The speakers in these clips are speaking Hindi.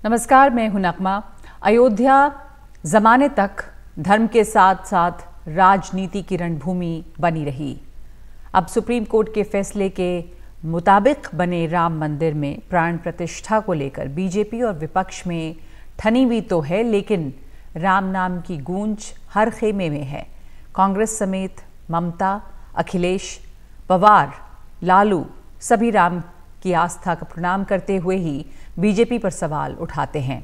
नमस्कार, मैं हूं नगमा। अयोध्या जमाने तक धर्म के साथ साथ राजनीति की रणभूमि बनी रही। अब सुप्रीम कोर्ट के फैसले के मुताबिक बने राम मंदिर में प्राण प्रतिष्ठा को लेकर बीजेपी और विपक्ष में ठनी हुई तो है, लेकिन राम नाम की गूंज हर खेमे में है। कांग्रेस समेत ममता, अखिलेश, पवार, लालू सभी राम की आस्था का प्रणाम करते हुए ही बीजेपी पर सवाल उठाते हैं।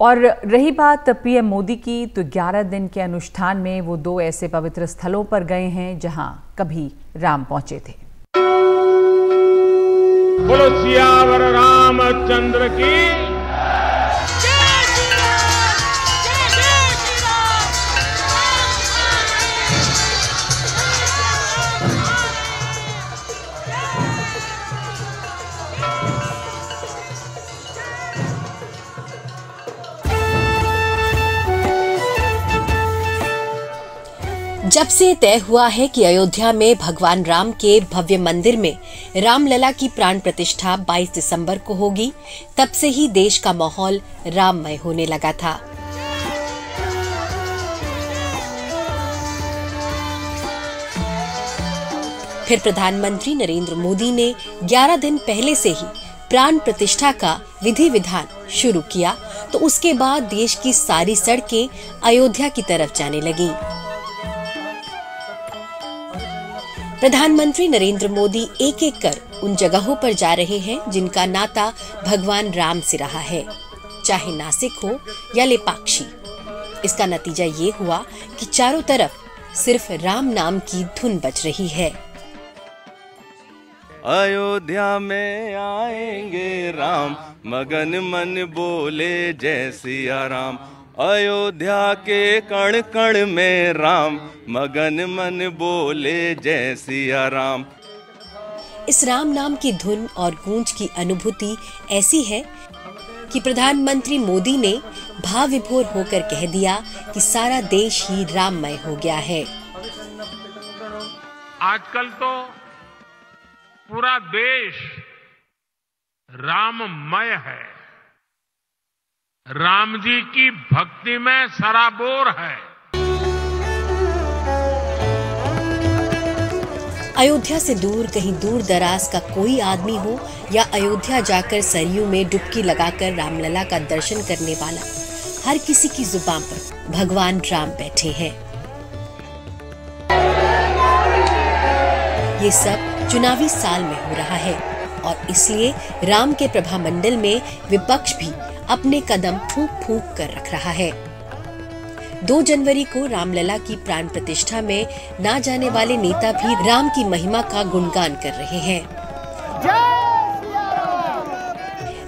और रही बात पीएम मोदी की, तो 11 दिन के अनुष्ठान में वो 2 ऐसे पवित्र स्थलों पर गए हैं जहां कभी राम पहुंचे थे। बोलो सियावर रामचंद्र की। जब से तय हुआ है कि अयोध्या में भगवान राम के भव्य मंदिर में रामलला की प्राण प्रतिष्ठा 22 दिसंबर को होगी, तब से ही देश का माहौल राममय होने लगा था। फिर प्रधानमंत्री नरेंद्र मोदी ने 11 दिन पहले से ही प्राण प्रतिष्ठा का विधि विधान शुरू किया, तो उसके बाद देश की सारी सड़कें अयोध्या की तरफ जाने लगीं। प्रधानमंत्री नरेंद्र मोदी एक एक कर उन जगहों पर जा रहे हैं जिनका नाता भगवान राम से रहा है, चाहे नासिक हो या लेपाक्षी। इसका नतीजा ये हुआ कि चारों तरफ सिर्फ राम नाम की धुन बज रही है। अयोध्या में आएंगे राम, मगन मन बोले जय सिया राम। अयोध्या के कण कण में राम, मगन मन बोले जय सिया राम। इस राम नाम की धुन और गूंज की अनुभूति ऐसी है कि प्रधानमंत्री मोदी ने भाव विभोर होकर कह दिया कि सारा देश ही राममय हो गया है। आजकल तो पूरा देश राममय है, राम जी की भक्ति में सराबोर है। अयोध्या से दूर कहीं दूर दराज का कोई आदमी हो या अयोध्या जाकर सरयू में डुबकी लगाकर रामलला का दर्शन करने वाला, हर किसी की जुबान पर भगवान राम बैठे हैं। ये सब चुनावी साल में हो रहा है और इसलिए राम के प्रभामंडल में विपक्ष भी अपने कदम फूंक फूंक कर रख रहा है। 2 जनवरी को रामलला की प्राण प्रतिष्ठा में ना जाने वाले नेता भी राम की महिमा का गुणगान कर रहे हैं।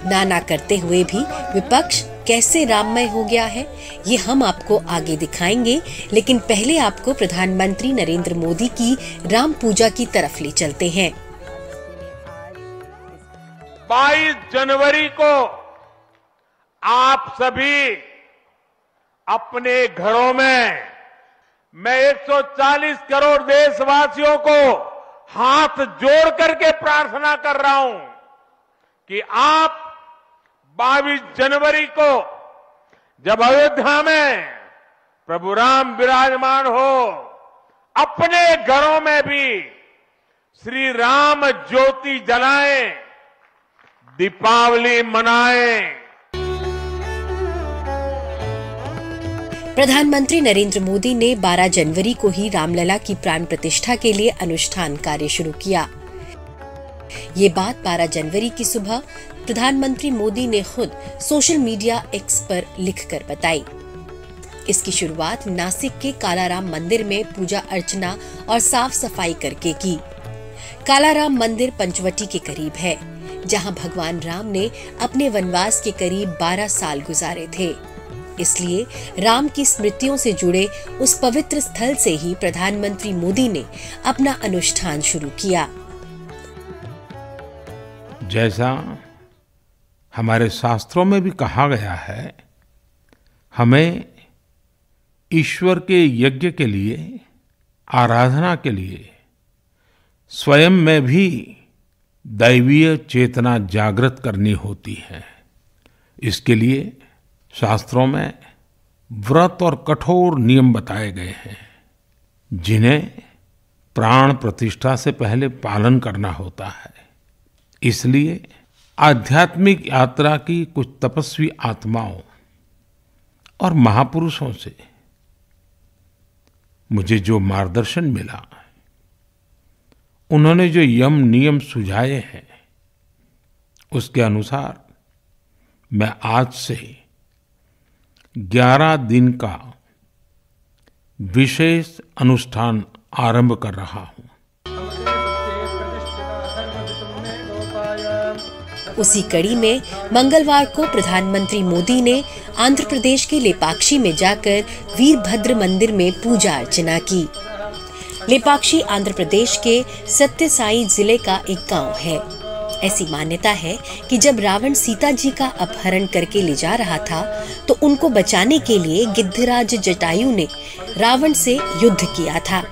ना करते हुए भी विपक्ष कैसे राममय हो गया है, ये हम आपको आगे दिखाएंगे, लेकिन पहले आपको प्रधानमंत्री नरेंद्र मोदी की राम पूजा की तरफ ले चलते हैं। 22 जनवरी को आप सभी अपने घरों में, मैं 140 करोड़ देशवासियों को हाथ जोड़ करके प्रार्थना कर रहा हूं कि आप 22 जनवरी को जब अयोध्या में प्रभु राम विराजमान हो, अपने घरों में भी श्री राम ज्योति जलाएं, दीपावली मनाएं। प्रधानमंत्री नरेंद्र मोदी ने 12 जनवरी को ही रामलला की प्राण प्रतिष्ठा के लिए अनुष्ठान कार्य शुरू किया। ये बात 12 जनवरी की सुबह प्रधानमंत्री मोदी ने खुद सोशल मीडिया एक्स पर लिखकर बताई। इसकी शुरुआत नासिक के कालाराम मंदिर में पूजा अर्चना और साफ सफाई करके की। कालाराम मंदिर पंचवटी के करीब है, जहां भगवान राम ने अपने वनवास के करीब 12 साल गुजारे थे। इसलिए राम की स्मृतियों से जुड़े उस पवित्र स्थल से ही प्रधानमंत्री मोदी ने अपना अनुष्ठान शुरू किया। जैसा हमारे शास्त्रों में भी कहा गया है, हमें ईश्वर के यज्ञ के लिए, आराधना के लिए स्वयं में भी दैवीय चेतना जागृत करनी होती है। इसके लिए शास्त्रों में व्रत और कठोर नियम बताए गए हैं, जिन्हें प्राण प्रतिष्ठा से पहले पालन करना होता है। इसलिए आध्यात्मिक यात्रा की कुछ तपस्वी आत्माओं और महापुरुषों से मुझे जो मार्गदर्शन मिला, उन्होंने जो यम नियम सुझाए हैं, उसके अनुसार मैं आज से 11 दिन का विशेष अनुष्ठान आरंभ कर रहा हूं। उसी कड़ी में मंगलवार को प्रधानमंत्री मोदी ने आंध्र प्रदेश के लेपाक्षी में जाकर वीरभद्र मंदिर में पूजा अर्चना की। लेपाक्षी आंध्र प्रदेश के सत्य साई जिले का एक गांव है। ऐसी मान्यता है कि जब रावण सीता जी का अपहरण करके ले जा रहा था, तो उनको बचाने के लिए गिद्धराज जटायु ने रावण से युद्ध किया था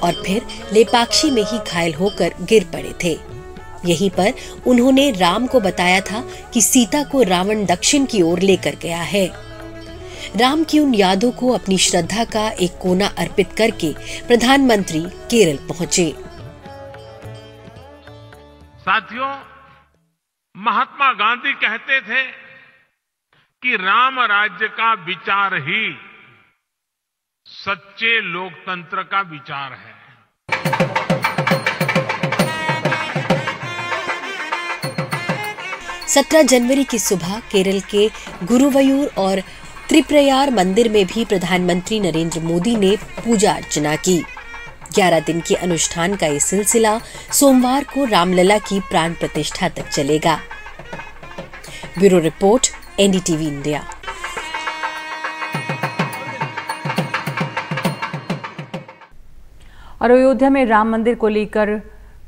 और फिर लेपाक्षी में ही घायल होकर गिर पड़े थे। यहीं पर उन्होंने राम को बताया था कि सीता को रावण दक्षिण की ओर लेकर गया है। राम की उन यादों को अपनी श्रद्धा का एक कोना अर्पित करके प्रधानमंत्री केरल पहुंचे। साथियों, महात्मा गांधी कहते थे कि राम राज्य का विचार ही सच्चे लोकतंत्र का विचार है। 17 जनवरी की सुबह केरल के गुरुवायूर और त्रिप्रयार मंदिर में भी प्रधानमंत्री नरेंद्र मोदी ने पूजा अर्चना की। 11 दिन के अनुष्ठान का ये सिलसिला सोमवार को रामलला की प्राण प्रतिष्ठा तक चलेगा। Bureau report, NDTV India. और अयोध्या में राम मंदिर को लेकर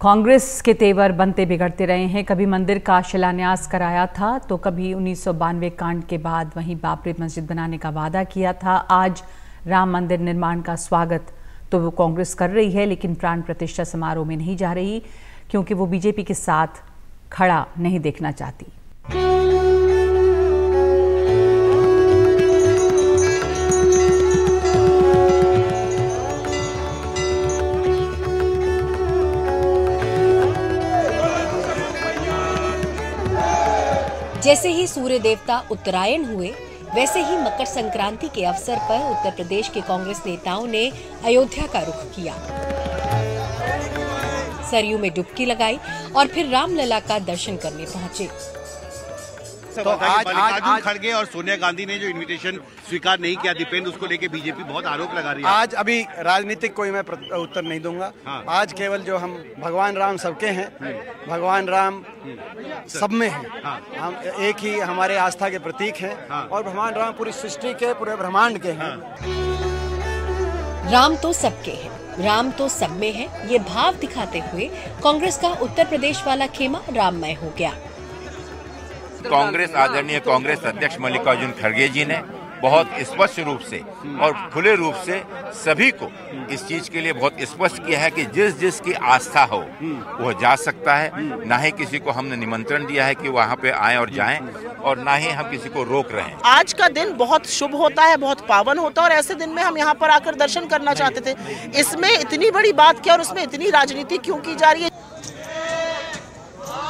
कांग्रेस के तेवर बनते बिगड़ते रहे हैं। कभी मंदिर का शिलान्यास कराया था, तो कभी 1992 कांड के बाद वहीं बाबरी मस्जिद बनाने का वादा किया था। आज राम मंदिर निर्माण का स्वागत तो वो कांग्रेस कर रही है, लेकिन प्राण प्रतिष्ठा समारोह में नहीं जा रही, क्योंकि वो बीजेपी के साथ खड़ा नहीं देखना चाहती। जैसे ही सूर्य देवता उत्तरायण हुए, वैसे ही मकर संक्रांति के अवसर पर उत्तर प्रदेश के कांग्रेस नेताओं ने अयोध्या का रुख किया। सरयू में डुबकी लगाई और फिर रामलला का दर्शन करने पहुंचे। तो आज खड़गे और सोनिया गांधी ने जो इनविटेशन स्वीकार नहीं किया दीपेंद्र, उसको लेके बीजेपी बहुत आरोप लगा रही है। आज अभी राजनीतिक कोई मैं उत्तर नहीं दूंगा। हाँ। आज केवल जो हम भगवान राम सबके हैं, भगवान राम सब में हैं। हाँ। हम एक ही हमारे आस्था के प्रतीक हैं। हाँ। और भगवान राम पूरी सृष्टि के, पूरे ब्रह्मांड के हैं। हाँ। राम तो सबके हैं, राम तो सब में है, ये भाव दिखाते हुए कांग्रेस का उत्तर प्रदेश वाला खेमा राममय हो गया। कांग्रेस आदरणीय कांग्रेस अध्यक्ष मल्लिकार्जुन खड़गे जी ने बहुत स्पष्ट रूप से और खुले रूप से सभी को इस चीज के लिए बहुत स्पष्ट किया है कि जिस जिस की आस्था हो वह जा सकता है। ना ही किसी को हमने निमंत्रण दिया है कि वहाँ पे आएं और जाएं, और ना ही हम किसी को रोक रहे हैं। आज का दिन बहुत शुभ होता है, बहुत पावन होता है, और ऐसे दिन में हम यहाँ पर आकर दर्शन करना चाहते थे। इसमें इतनी बड़ी बात क्या और उसमें इतनी राजनीति क्यों की जा रही है?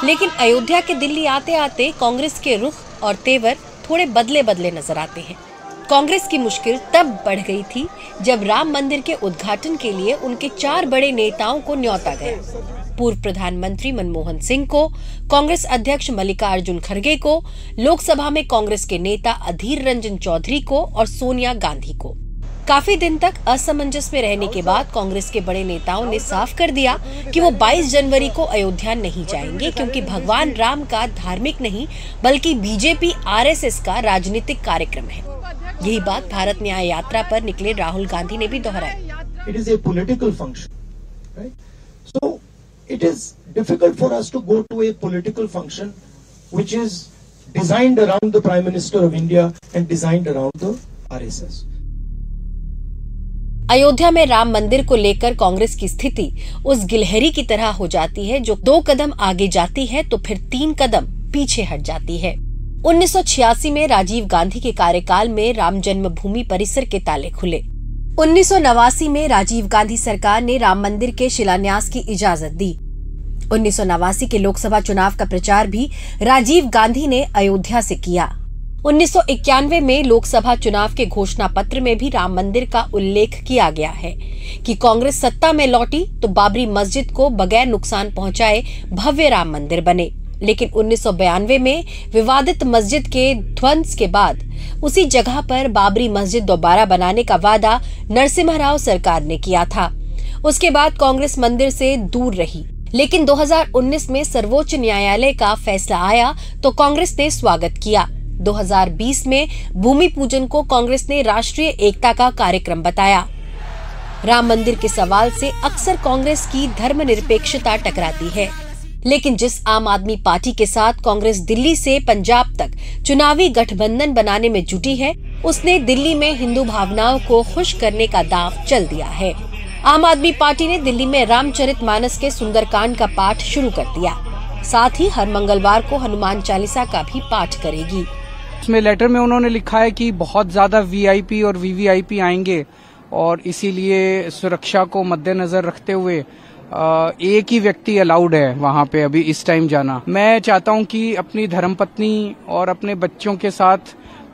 लेकिन अयोध्या के दिल्ली आते आते कांग्रेस के रुख और तेवर थोड़े बदले बदले नजर आते हैं। कांग्रेस की मुश्किल तब बढ़ गई थी जब राम मंदिर के उद्घाटन के लिए उनके 4 बड़े नेताओं को न्योता गया। पूर्व प्रधानमंत्री मनमोहन सिंह को, कांग्रेस अध्यक्ष मल्लिकार्जुन खड़गे को, लोकसभा में कांग्रेस के नेता अधीर रंजन चौधरी को और सोनिया गांधी को। काफी दिन तक असमंजस में रहने के बाद कांग्रेस के बड़े नेताओं ने साफ कर दिया कि वो 22 जनवरी को अयोध्या नहीं जाएंगे, क्योंकि भगवान राम का धार्मिक नहीं बल्कि बीजेपी आरएसएस का राजनीतिक कार्यक्रम है। यही बात भारत न्याय यात्रा पर निकले राहुल गांधी ने भी दोहराई। It is a political function, right? So it is difficult for us to go to a political function which is designed around the Prime Minister of India and designed around the RSS. Ayodhya में राम मंदिर को लेकर कांग्रेस की स्थिति उस गिलहरी की तरह हो जाती है जो 2 कदम आगे जाती है तो फिर 3 कदम पीछे हट जाती है। 1986 में राजीव गांधी के कार्यकाल में राम जन्मभूमि परिसर के ताले खुले। 1989 में राजीव गांधी सरकार ने राम मंदिर के शिलान्यास की इजाजत दी। 1989 के लोकसभा चुनाव का प्रचार भी राजीव गांधी ने अयोध्या से किया। 1991 में लोकसभा चुनाव के घोषणा पत्र में भी राम मंदिर का उल्लेख किया गया है कि कांग्रेस सत्ता में लौटी तो बाबरी मस्जिद को बगैर नुकसान पहुंचाए भव्य राम मंदिर बने। लेकिन 1992 में विवादित मस्जिद के ध्वंस के बाद उसी जगह पर बाबरी मस्जिद दोबारा बनाने का वादा नरसिम्हा राव सरकार ने किया था। उसके बाद कांग्रेस मंदिर से दूर रही, लेकिन 2019 में सर्वोच्च न्यायालय का फैसला आया तो कांग्रेस ने स्वागत किया। 2020 में भूमि पूजन को कांग्रेस ने राष्ट्रीय एकता का कार्यक्रम बताया। राम मंदिर के सवाल से अक्सर कांग्रेस की धर्मनिरपेक्षता टकराती है, लेकिन जिस आम आदमी पार्टी के साथ कांग्रेस दिल्ली से पंजाब तक चुनावी गठबंधन बनाने में जुटी है, उसने दिल्ली में हिंदू भावनाओं को खुश करने का दांव चल दिया है। आम आदमी पार्टी ने दिल्ली में रामचरितमानस के सुंदरकांड का पाठ शुरू कर दिया। साथ ही हर मंगलवार को हनुमान चालीसा का भी पाठ करेगी। इसमें लेटर में उन्होंने लिखा है कि बहुत ज्यादा वीआईपी और वीवीआईपी आएंगे और इसीलिए सुरक्षा को मद्देनजर रखते हुए एक ही व्यक्ति अलाउड है वहां पे अभी इस टाइम जाना। मैं चाहता हूं कि अपनी धर्मपत्नी और अपने बच्चों के साथ,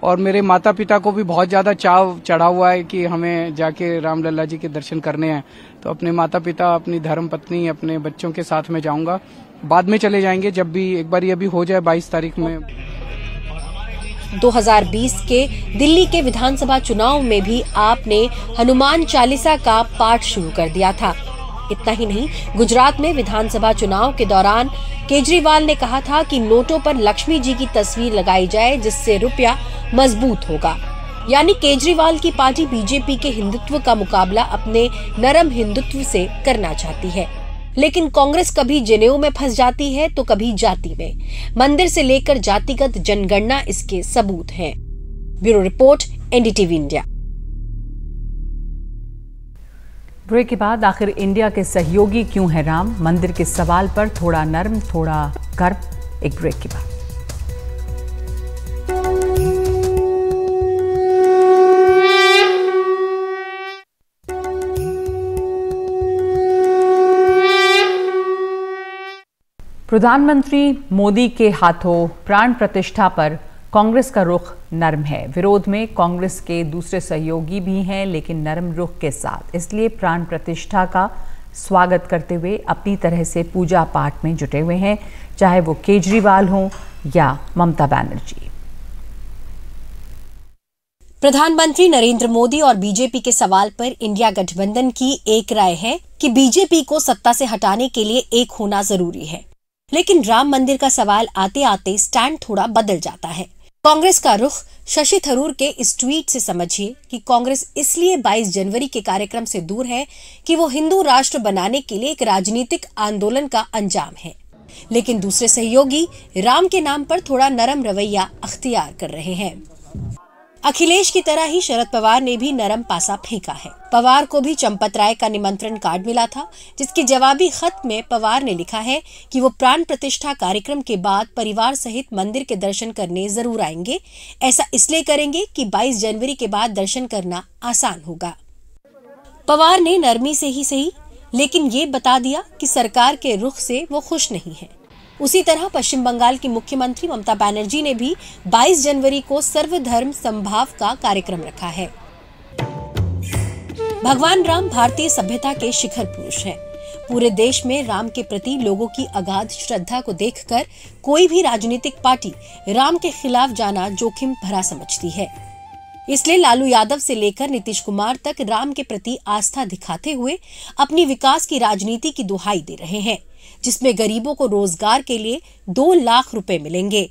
और मेरे माता पिता को भी बहुत ज्यादा चाव चढ़ा हुआ है कि हमें जाके रामलला जी के दर्शन करने हैं, तो अपने माता पिता, अपनी धर्मपत्नी, अपने बच्चों के साथ में जाऊंगा। बाद में चले जाएंगे जब भी एक बार ये भी हो जाए 22 तारीख में। 2020 के दिल्ली के विधानसभा चुनाव में भी आपने हनुमान चालीसा का पाठ शुरू कर दिया था। इतना ही नहीं, गुजरात में विधानसभा चुनाव के दौरान केजरीवाल ने कहा था कि नोटों पर लक्ष्मी जी की तस्वीर लगाई जाए जिससे रुपया मजबूत होगा। यानी केजरीवाल की पार्टी बीजेपी के हिंदुत्व का मुकाबला अपने नरम हिंदुत्व से करना चाहती है, लेकिन कांग्रेस कभी जनेऊ में फंस जाती है तो कभी जाति में। मंदिर से लेकर जातिगत जनगणना इसके सबूत हैं। Bureau report, NDTV India. Break के बाद आखिर इंडिया के सहयोगी क्यों है राम? मंदिर के सवाल पर थोड़ा नर्म थोड़ा गर्म। एक ब्रेक के बाद। प्रधानमंत्री मोदी के हाथों प्राण प्रतिष्ठा पर कांग्रेस का रुख नरम है। विरोध में कांग्रेस के दूसरे सहयोगी भी हैं, लेकिन नरम रुख के साथ। इसलिए प्राण प्रतिष्ठा का स्वागत करते हुए अपनी तरह से पूजा पाठ में जुटे हुए हैं, चाहे वो केजरीवाल हों या ममता बनर्जी। प्रधानमंत्री नरेंद्र मोदी और बीजेपी के सवाल पर इंडिया गठबंधन की एक राय है कि बीजेपी को सत्ता से हटाने के लिए एक होना जरूरी है। लेकिन राम मंदिर का सवाल आते आते स्टैंड थोड़ा बदल जाता है। कांग्रेस का रुख शशि थरूर के इस ट्वीट से समझिए कि कांग्रेस इसलिए 22 जनवरी के कार्यक्रम से दूर है कि वो हिंदू राष्ट्र बनाने के लिए एक राजनीतिक आंदोलन का अंजाम है, लेकिन दूसरे सहयोगी राम के नाम पर थोड़ा नरम रवैया अख्तियार कर रहे हैं। अखिलेश की तरह ही शरद पवार ने भी नरम पासा फेंका है। पवार को भी चंपत राय का निमंत्रण कार्ड मिला था, जिसके जवाबी खत में पवार ने लिखा है कि वो प्राण प्रतिष्ठा कार्यक्रम के बाद परिवार सहित मंदिर के दर्शन करने जरूर आएंगे। ऐसा इसलिए करेंगे कि 22 जनवरी के बाद दर्शन करना आसान होगा। पवार ने नरमी से ही सही, लेकिन ये बता दिया कि सरकार के रुख से वो खुश नहीं है। उसी तरह पश्चिम बंगाल की मुख्यमंत्री ममता बनर्जी ने भी 22 जनवरी को सर्वधर्म समभाव का कार्यक्रम रखा है। भगवान राम भारतीय सभ्यता के शिखर पुरुष हैं। पूरे देश में राम के प्रति लोगों की अगाध श्रद्धा को देखकर कोई भी राजनीतिक पार्टी राम के खिलाफ जाना जोखिम भरा समझती है। इसलिए लालू यादव से लेकर नीतीश कुमार तक राम के प्रति आस्था दिखाते हुए अपनी विकास की राजनीति की दुहाई दे रहे हैं, जिसमें गरीबों को रोजगार के लिए 2 लाख रुपए मिलेंगे।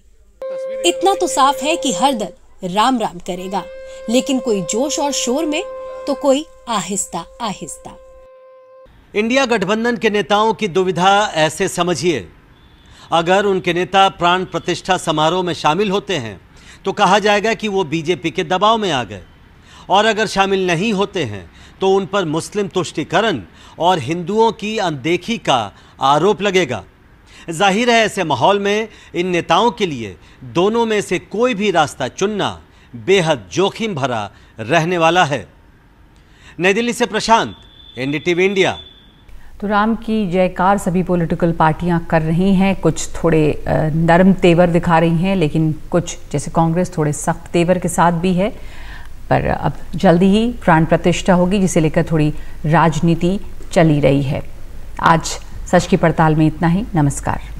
इतना तो साफ है कि हर दल राम राम करेगा, लेकिन कोई जोश और शोर में तो कोई आहिस्ता आहिस्ता। इंडिया गठबंधन के नेताओं की दुविधा ऐसे समझिए, अगर उनके नेता प्राण प्रतिष्ठा समारोह में शामिल होते हैं तो कहा जाएगा कि वो बीजेपी के दबाव में आ गए, और अगर शामिल नहीं होते हैं तो उन पर मुस्लिम तुष्टीकरण और हिंदुओं की अनदेखी का आरोप लगेगा। जाहिर है ऐसे माहौल में इन नेताओं के लिए दोनों में से कोई भी रास्ता चुनना बेहद जोखिम भरा रहने वाला है। नई दिल्ली से प्रशांत, एनडीटीवी इंडिया। तो राम की जयकार सभी पॉलिटिकल पार्टियां कर रही हैं। कुछ थोड़े नरम तेवर दिखा रही हैं, लेकिन कुछ जैसे कांग्रेस थोड़े सख्त तेवर के साथ भी है। पर अब जल्दी ही प्राण प्रतिष्ठा होगी, जिसे लेकर थोड़ी राजनीति चली रही है। आज सच की पड़ताल में इतना ही। नमस्कार।